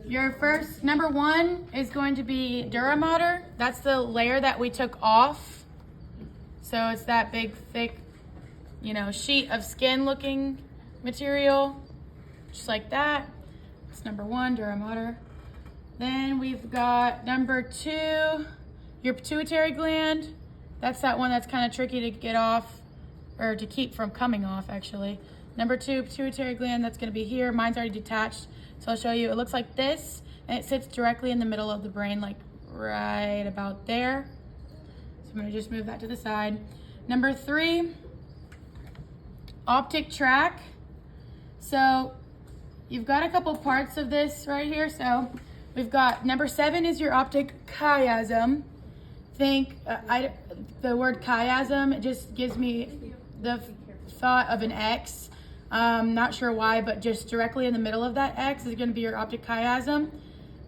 Your first, number one, is going to be dura mater. That's the layer that we took off. So it's that big, thick, sheet of skin looking material, just like that. That's number one, dura mater. Then we've got number two, your pituitary gland. That's that one that's kind of tricky to get off, or to keep from coming off, actually. Number two, pituitary gland, that's gonna be here. Mine's already detached, so I'll show you. It looks like this, and it sits directly in the middle of the brain, like right about there. So I'm gonna just move that to the side. Number three, optic tract. So you've got a couple parts of this right here. So we've got number 7 is your optic chiasm. Think, the word chiasm, it just gives me the thought of an X. Not sure why, but just directly in the middle of that X is going to be your optic chiasm.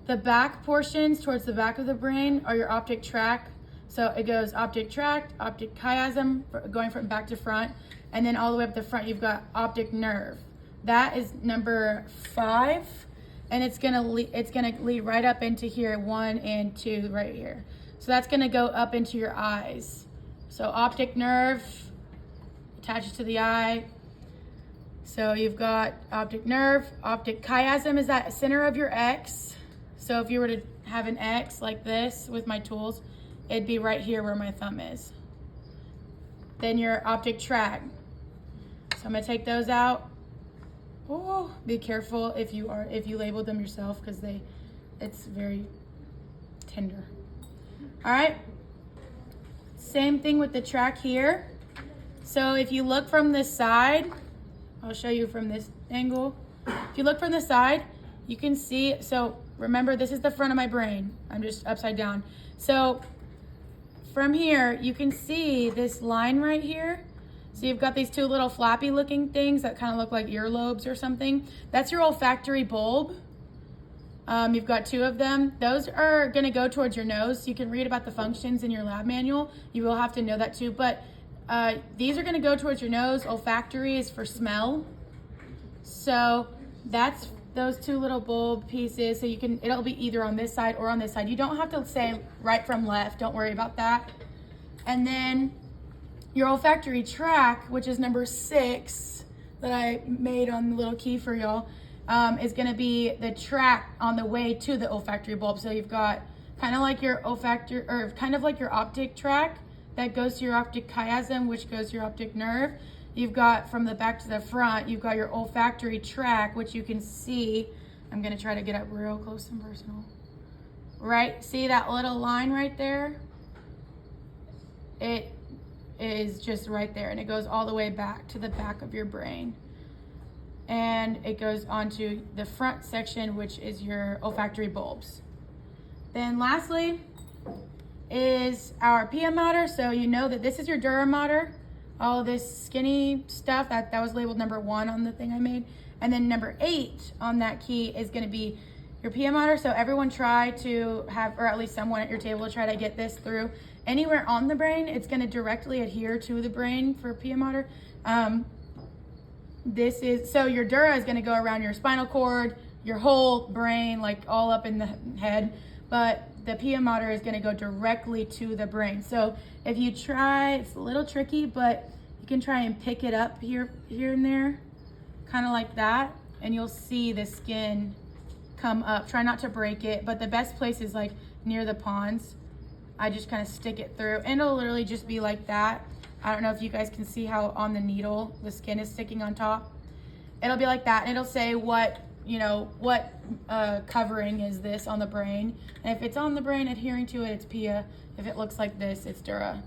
The back portions towards the back of the brain are your optic tract. So it goes optic tract, optic chiasm, going from back to front, and then all the way up the front you've got optic nerve. That is number 5, and it's gonna lead right up into here, 1 and 2 right here. So that's gonna go up into your eyes. So optic nerve attaches to the eye. So you've got optic nerve. Optic chiasm is that center of your X. So if you were to have an X like this with my tools, it'd be right here where my thumb is. Then your optic tract. So I'm gonna take those out. Oh, be careful if you labeled them yourself, because it's very tender. All right, same thing with the tract here. So if you look from this side, I'll show you from this angle. If you look from the side, you can see, so remember, this is the front of my brain. I'm just upside down. So from here, you can see this line right here. So you've got these 2 little flappy looking things that kind of look like earlobes or something. That's your olfactory bulb. You've got 2 of them. Those are gonna go towards your nose. You can read about the functions in your lab manual. You will have to know that too, but these are gonna go towards your nose. Olfactory is for smell. So that's those 2 little bulb pieces. So it'll be either on this side or on this side. You don't have to say right from left. Don't worry about that. And then your olfactory tract, which is number 6 that I made on the little key for y'all, is gonna be the tract on the way to the olfactory bulb. So you've got kind of like your your optic tract that goes to your optic chiasm, which goes to your optic nerve. You've got from the back to the front, you've got your olfactory tract, which you can see. I'm gonna try to get up real close and personal. Right, see that little line right there? It is just right there, and it goes all the way back to the back of your brain. And it goes onto the front section, which is your olfactory bulbs. Then lastly is our pia mater. So you know that this is your dura mater. All of this skinny stuff, that was labeled number 1 on the thing I made. And then number 8 on that key is gonna be your pia mater. So everyone try to have, or at least someone at your table, try to get this through anywhere on the brain. It's gonna directly adhere to the brain for pia mater. So your dura is gonna go around your spinal cord, your whole brain, like all up in the head, but the pia mater is gonna go directly to the brain. So if you try, it's a little tricky, but you can try and pick it up here and there, kind of like that, and you'll see the skin come up. Try not to break it, but the best place is like near the pons. I just kind of stick it through, and it'll literally just be like that. I don't know if you guys can see how on the needle the skin is sticking on top. It'll be like that, and it'll say what covering is this on the brain. And if it's on the brain adhering to it, it's pia. If it looks like this, it's dura.